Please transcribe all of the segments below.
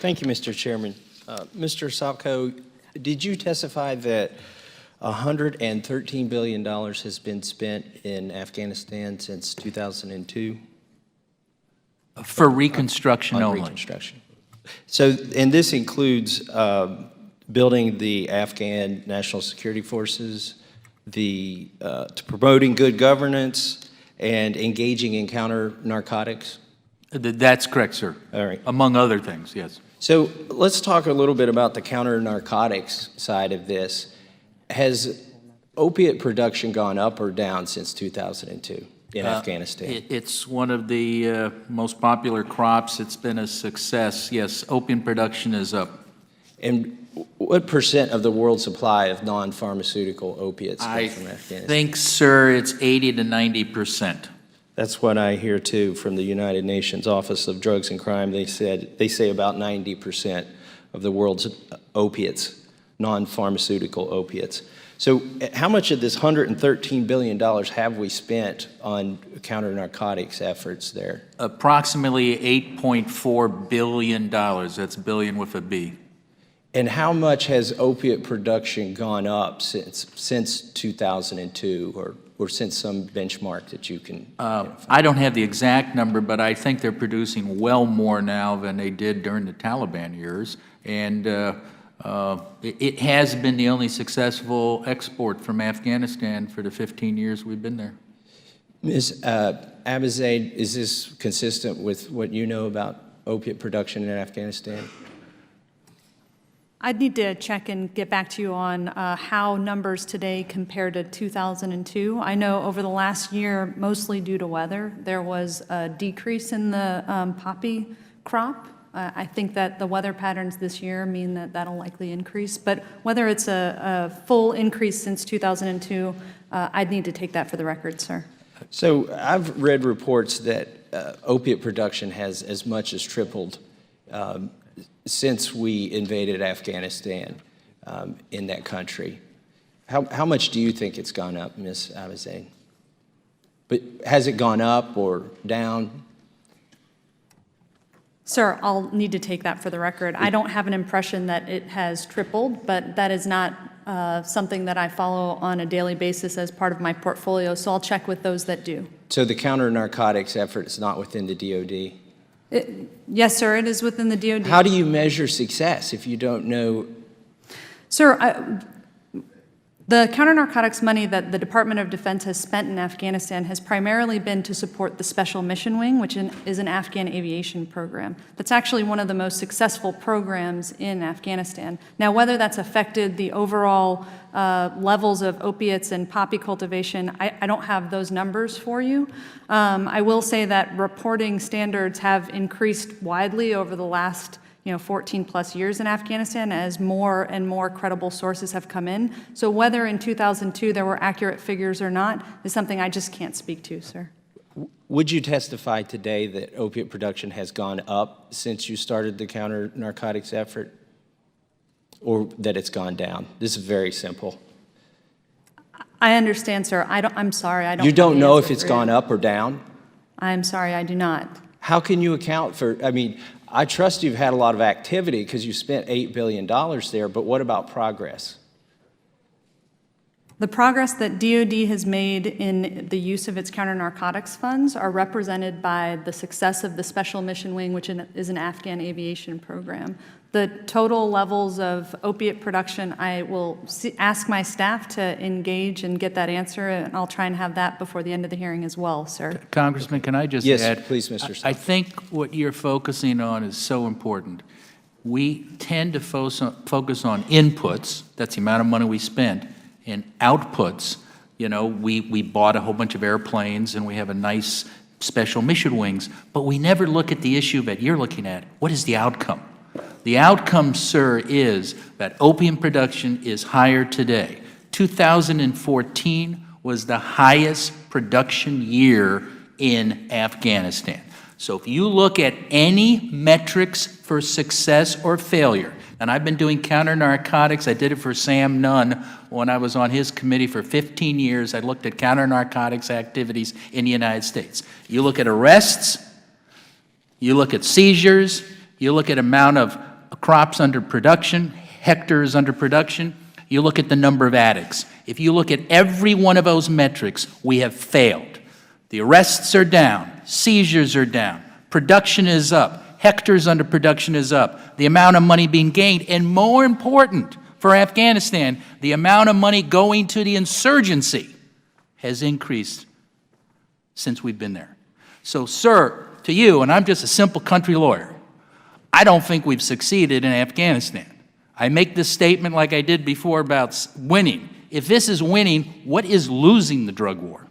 Thank you, Mr. Chairman. Mr. Salko, did you testify that $113 billion has been spent in Afghanistan since 2002? For reconstruction on only. Reconstruction. So, and this includes building the Afghan National Security Forces, to promoting good governance, and engaging in counter-narcotics? That's correct, sir. All right. Among other things, yes. So let's talk a little bit about the counter-narcotics side of this. Has opiate production gone up or down since 2002 in Afghanistan? It's one of the most popular crops. It's been a success. Yes, opium production is up. And what percent of the world supply of non-pharmaceutical opiates comes from Afghanistan? I think, sir, it's 80 to 90%. That's what I hear too from the United Nations Office of Drugs and Crime. They say about 90% of the world's opiates, non-pharmaceutical opiates. So how much of this $113 billion have we spent on counter-narcotics efforts there? Approximately $8.4 billion. That's billion with a B. And how much has opiate production gone up since 2002 or since some benchmark that you can identify? I don't have the exact number, but I think they're producing well more now than they did during the Taliban years. And it has been the only successful export from Afghanistan for the 15 years we've been there. Ms. Abizaid, is this consistent with what you know about opiate production in Afghanistan? I'd need to check and get back to you on how numbers today compare to 2002. I know over the last year, mostly due to weather, there was a decrease in the poppy crop. I think that the weather patterns this year mean that that'll likely increase. But whether it's a full increase since 2002, I'd need to take that for the record, sir. So I've read reports that opiate production has as much as tripled since we invaded Afghanistan in that country. How much do you think it's gone up, Ms. Abizaid? But has it gone up or down? Sir, I'll need to take that for the record. I don't have an impression that it has tripled, but that is not something that I follow on a daily basis as part of my portfolio, so I'll check with those that do. So the counter-narcotics effort is not within the DOD? Yes, sir, it is within the DOD. How do you measure success if you don't know? Sir, the counter-narcotics money that the Department of Defense has spent in Afghanistan has primarily been to support the Special Mission Wing, which is an Afghan aviation program. That's actually one of the most successful programs in Afghanistan. Now, whether that's affected the overall levels of opiates and poppy cultivation, I don't have those numbers for you. I will say that reporting standards have increased widely over the last 14 plus years in Afghanistan as more and more credible sources have come in. So whether in 2002 there were accurate figures or not is something I just can't speak to, sir. Would you testify today that opiate production has gone up since you started the counter-narcotics effort, or that it's gone down? This is very simple. I understand, sir. I'm sorry. I don't. You don't know if it's gone up or down? I'm sorry, I do not. How can you account for, I trust you've had a lot of activity because you spent $8 billion there, but what about progress? The progress that DOD has made in the use of its counter-narcotics funds are represented by the success of the Special Mission Wing, which is an Afghan aviation program. The total levels of opiate production, I will ask my staff to engage and get that answer, and I'll try and have that before the end of the hearing as well, sir. Congressman, can I just add? Yes, please, Mr. Stein. I think what you're focusing on is so important. We tend to focus on inputs, that's the amount of money we spent, and outputs. We bought a whole bunch of airplanes and we have a nice special mission wings, but we never look at the issue that you're looking at. What is the outcome? The outcome, sir, is that opium production is higher today. 2014 was the highest production year in Afghanistan. So if you look at any metrics for success or failure, and I've been doing counter-narcotics, I did it for Sam Nunn when I was on his committee for 15 years. I looked at counter-narcotics activities in the United States. You look at arrests, you look at seizures, you look at amount of crops under production, hectares under production. You look at the number of addicts. If you look at every one of those metrics, we have failed. The arrests are down, seizures are down, production is up, hectares under production is up, the amount of money being gained, and more important for Afghanistan, the amount of money going to the insurgency has increased since we've been there. So, sir, to you, and I'm just a simple country lawyer, I don't think we've succeeded in Afghanistan. I make this statement like I did before about winning. If this is winning, what is losing the drug war?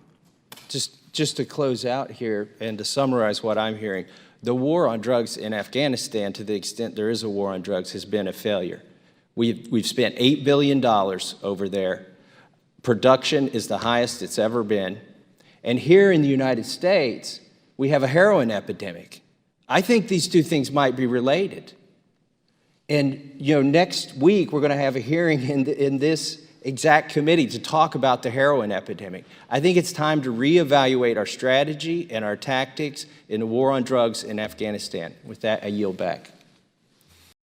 Just to close out here and to summarize what I'm hearing, the war on drugs in Afghanistan, to the extent there is a war on drugs, has been a failure. We've spent $8 billion over there. Production is the highest it's ever been. And here in the United States, we have a heroin epidemic. I think these two things might be related. And next week, we're going to have a hearing in this exact committee to talk about the heroin epidemic. I think it's time to reevaluate our strategy and our tactics in the war on drugs in Afghanistan. With that, I yield back.